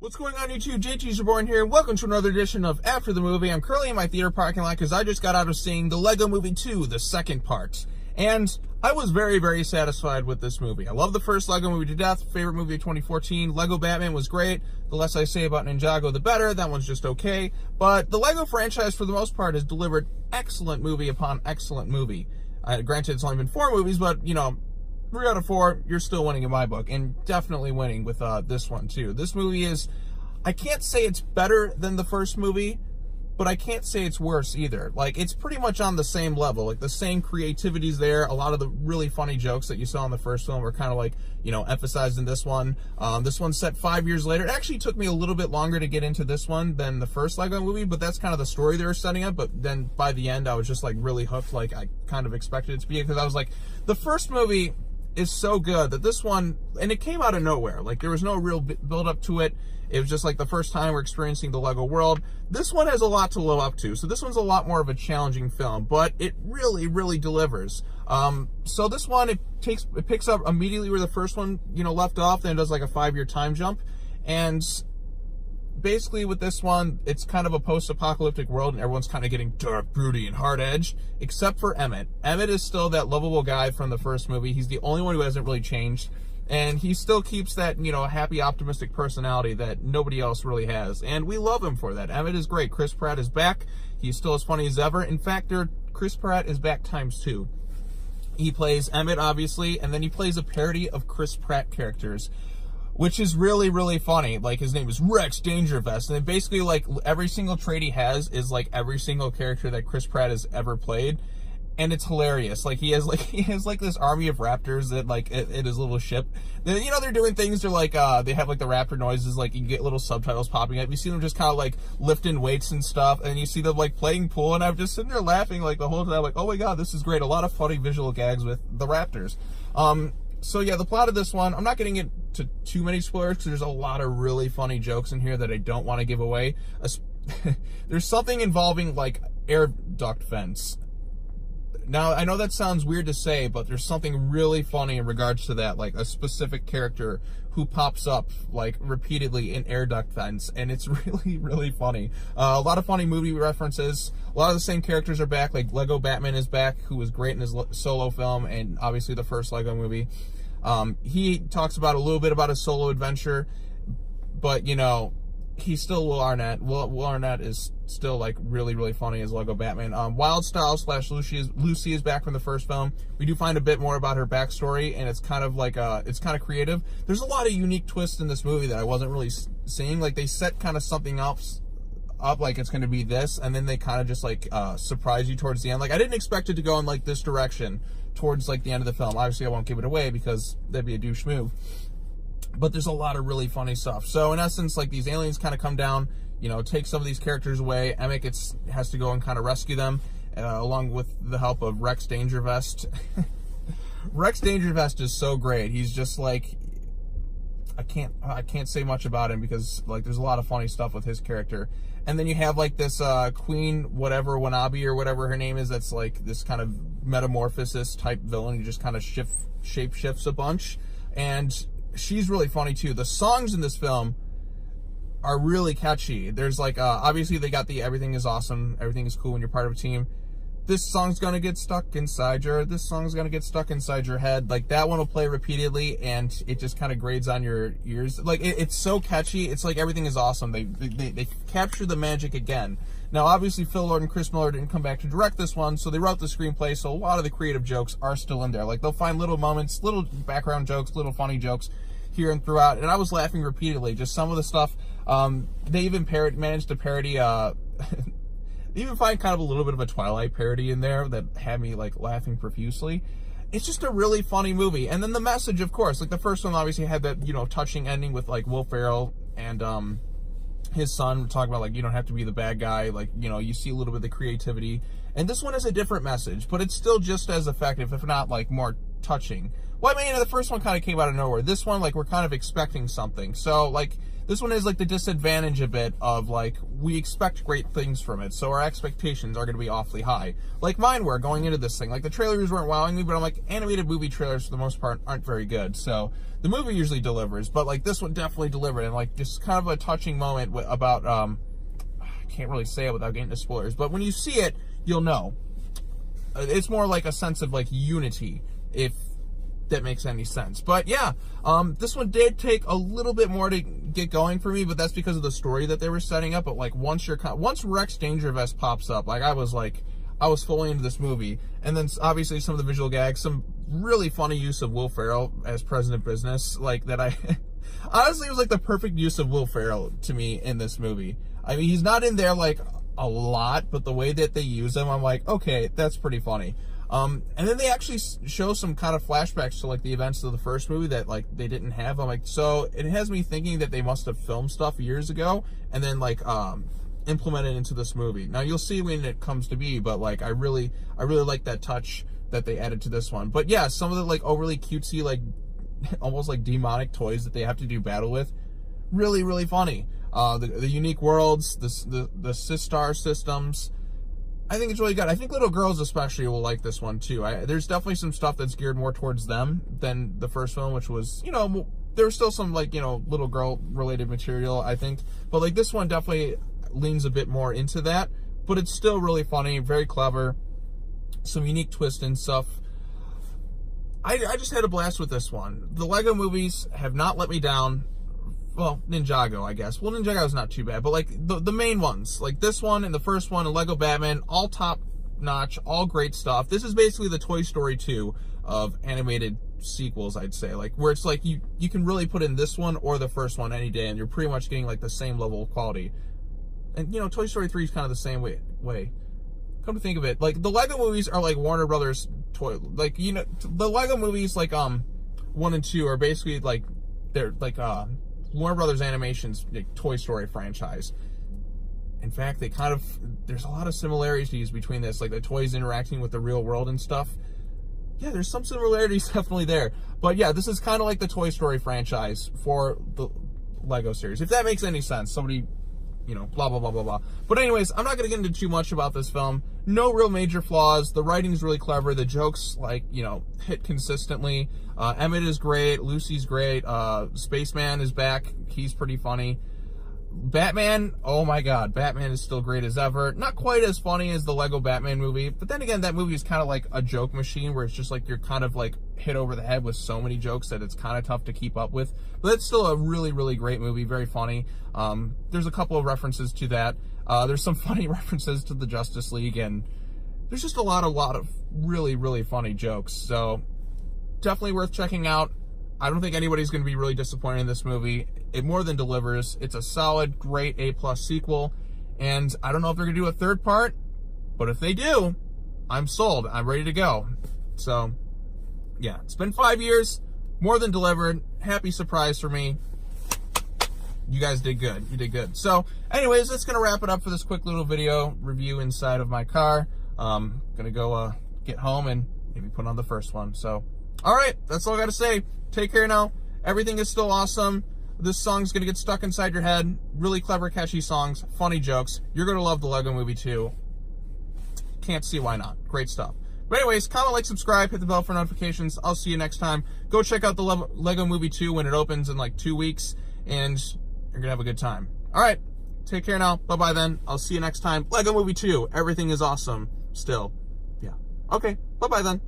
What's going on YouTube? JT's Reborn here, and welcome to another edition of After the Movie. I'm currently in my theater parking lot because I just got out of seeing the Lego Movie 2, the second part. And I was very, very satisfied with this movie. I love the first Lego movie to death. Favorite movie of 2014. Lego Batman was great. The less I say about Ninjago, the better. That one's just okay. But the Lego franchise, for the most part, has delivered excellent movie upon excellent movie. Granted, it's only been 4 movies, but, you know, 3 out of 4, you're still winning in my book, and definitely winning with this one too. This movie is, I can't say it's better than the first movie, but I can't say it's worse either. Like, it's pretty much on the same level. Like, the same creativity's there. A lot of the really funny jokes that you saw in the first film were kind of like, you know, emphasized in this one. This one's set 5 years later. It actually took me a little bit longer to get into this one than the first Lego movie, but that's kind of the story they were setting up. But then by the end, I was just like really hooked, like I kind of expected it to be, because I was like, the first movie is so good that this one, and it came out of nowhere. Like, there was no real build up to it. It was just like the first time we're experiencing the Lego world. This one has a lot to live up to, so this one's a lot more of a challenging film, but it really, really delivers. So this one, it picks up immediately where the first one, you know, left off. Then it does like a 5-year time jump, and basically with this one, it's kind of a post-apocalyptic world, and everyone's kind of getting dark, broody, and hard-edged, except for Emmet. Emmet is still that lovable guy from the first movie. He's the only one who hasn't really changed, and he still keeps that, you know, happy, optimistic personality that nobody else really has, and we love him for that. Emmet is great. Chris Pratt is back. He's still as funny as ever. In fact, Chris Pratt is back ×2. He plays Emmet, obviously, and then he plays a parody of Chris Pratt characters, which is really, really funny. Like, his name is Rex Dangervest, and basically, like, every single trait he has is, like, every single character that Chris Pratt has ever played, and it's hilarious. Like, he has this army of raptors that, like, at his little ship. You know, they're doing things, they're, like, they have, like, the raptor noises, like, you get little subtitles popping up. You see them just kind of, like, lifting weights and stuff, and you see them, like, playing pool, and I'm just sitting there laughing, like, the whole time, like, oh my god, this is great. A lot of funny visual gags with the raptors. So yeah, the plot of this one, I'm not getting into too many spoilers because there's a lot of really funny jokes in here that I don't want to give away. There's something involving, like, air duct vents. Now, I know that sounds weird to say, but there's something really funny in regards to that, like a specific character who pops up, like, repeatedly in air duct vents, and it's really, really funny. A lot of funny movie references. A lot of the same characters are back, like Lego Batman is back, who was great in his solo film, and obviously the first Lego movie. He talks about a little bit about his solo adventure, but, you know, he's still Will Arnett. Will Arnett is still, like, really, really funny as Lego Batman. Wild Style / Lucy is back from the first film. We do find a bit more about her backstory, and it's kind of like, it's kind of creative. There's a lot of unique twists in this movie that I wasn't really seeing. Like, they set kind of something else up, like it's going to be this, and then they kind of just, like, surprise you towards the end. Like, I didn't expect it to go in, like, this direction towards, like, the end of the film. Obviously, I won't give it away because that'd be a douche move. But there's a lot of really funny stuff. So in essence, like, these aliens kind of come down, you know, take some of these characters away. Emmet has to go and kind of rescue them, along with the help of Rex Dangervest. Rex Dangervest is so great. He's just like, I can't say much about him because, like, there's a lot of funny stuff with his character. And then you have, like, this Queen Watevra Wa-Nabi or whatever her name is. That's like this kind of metamorphosis type villain who just kind of shape shifts a bunch, and she's really funny too. The songs in this film are really catchy. There's, like, obviously they got the everything is awesome, everything is cool when you're part of a team. This song's gonna get stuck inside this song's gonna get stuck inside your head. Like, that one will play repeatedly, and it just kind of grades on your ears. Like, it's so catchy. It's like everything is awesome. They capture the magic again. Now, obviously, Phil Lord and Chris Miller didn't come back to direct this one, so they wrote the screenplay, so a lot of the creative jokes are still in there. Like, they'll find little moments, little background jokes, little funny jokes here and throughout, and I was laughing repeatedly. Just some of the stuff, they even managed to parody, they even find kind of a little bit of a Twilight parody in there that had me, like, laughing profusely. It's just a really funny movie. And then the message, of course, like, the first one obviously had that, you know, touching ending with, like, Will Ferrell and his son talking about, like, you don't have to be the bad guy. Like, you know, you see a little bit of the creativity. And this one has a different message, but it's still just as effective, if not, like, more touching. Well, I mean, the first one kind of came out of nowhere. This one, like, we're kind of expecting something. So, like, This one is like the disadvantage a bit of like, we expect great things from it, so our expectations are going to be awfully high. Like mine were going into this thing. Like the trailers weren't wowing me, but I'm like, animated movie trailers for the most part aren't very good. So the movie usually delivers, but like this one definitely delivered, and like just kind of a touching moment about, I can't really say it without getting into spoilers, but when you see it, you'll know. It's more like a sense of like unity, if that makes any sense. But yeah, this one did take a little bit more to get going for me, but that's because of the story that they were setting up. But like once Rex Dangervest pops up, like I was fully into this movie. And then obviously some of the visual gags, some really funny use of Will Ferrell as President Business, like that honestly, it was like the perfect use of Will Ferrell to me in this movie. I mean, he's not in there like a lot, but the way that they use him, I'm like, okay, that's pretty funny. And then they actually show some kind of flashbacks to like the events of the first movie that like they didn't have. I'm like, so it has me thinking that they must have filmed stuff years ago and then like implemented into this movie. Now you'll see when it comes to be, but like I really like that touch that they added to this one. But yeah, some of the like overly cutesy, like almost like demonic toys that they have to do battle with, really funny. The unique worlds, the Systar Systems, I think it's really good. I think little girls especially will like this one too. There's definitely some stuff that's geared more towards them than the first film, which was, you know, there was still some like, you know, little girl related material, I think. But like this one definitely leans a bit more into that, but it's still really funny, very clever, some unique twists and stuff. I just had a blast with this one. The Lego movies have not let me down. Well, Ninjago, I guess. Well, Ninjago's not too bad, but like the main ones, like this one and the first one and Lego Batman, all top notch, all great stuff. This is basically the Toy Story 2 of animated sequels, I'd say, like where it's like you can really put in this one or the first one any day and you're pretty much getting like the same level of quality. And you know, Toy Story 3 is kind of the same way. Come to think of it, like the Lego movies are like Warner Brothers toy, like, you know, the Lego movies like 1 and 2 are basically like they're like Warner Brothers Animation's Toy Story franchise. In fact, there's a lot of similarities between this, like the toys interacting with the real world and stuff. Yeah, there's some similarities definitely there. But yeah, this is kind of like the Toy Story franchise for the Lego series, if that makes any sense. Somebody, you know, blah, blah, blah, blah, blah. But anyways, I'm not going to get into too much about this film. No real major flaws. The writing's really clever. The jokes, like, you know, hit consistently. Emmet is great. Lucy's great. Spaceman is back. He's pretty funny. Batman, oh my god, Batman is still great as ever. Not quite as funny as the Lego Batman movie, but then again, that movie is kind of like a joke machine where it's just like you're kind of like hit over the head with so many jokes that it's kind of tough to keep up with. But it's still a really great movie, very funny. There's a couple of references to that. There's some funny references to the Justice League, and there's just a lot of really funny jokes. So definitely worth checking out. I don't think anybody's going to be really disappointed in this movie. It more than delivers. It's a solid, great A+ sequel. And I don't know if they're going to do a third part, but if they do, I'm sold. I'm ready to go. So, yeah, it's been 5 years. More than delivered. Happy surprise for me. You guys did good. You did good. So, anyways, that's going to wrap it up for this quick little video review inside of my car. Going to go get home and maybe put on the first one. So, all right, that's all I got to say. Take care now. Everything is still awesome. This song's going to get stuck inside your head. Really clever, catchy songs, funny jokes. You're going to love the Lego movie too. Can't see why not. Great stuff. But anyways, comment, like, subscribe, hit the bell for notifications. I'll see you next time. Go check out the Lego movie 2 when it opens in like 2 weeks, and you're going to have a good time. All right, take care now. Bye-bye then. I'll see you next time. Lego movie 2. Everything is awesome still. Yeah. Okay, bye-bye then.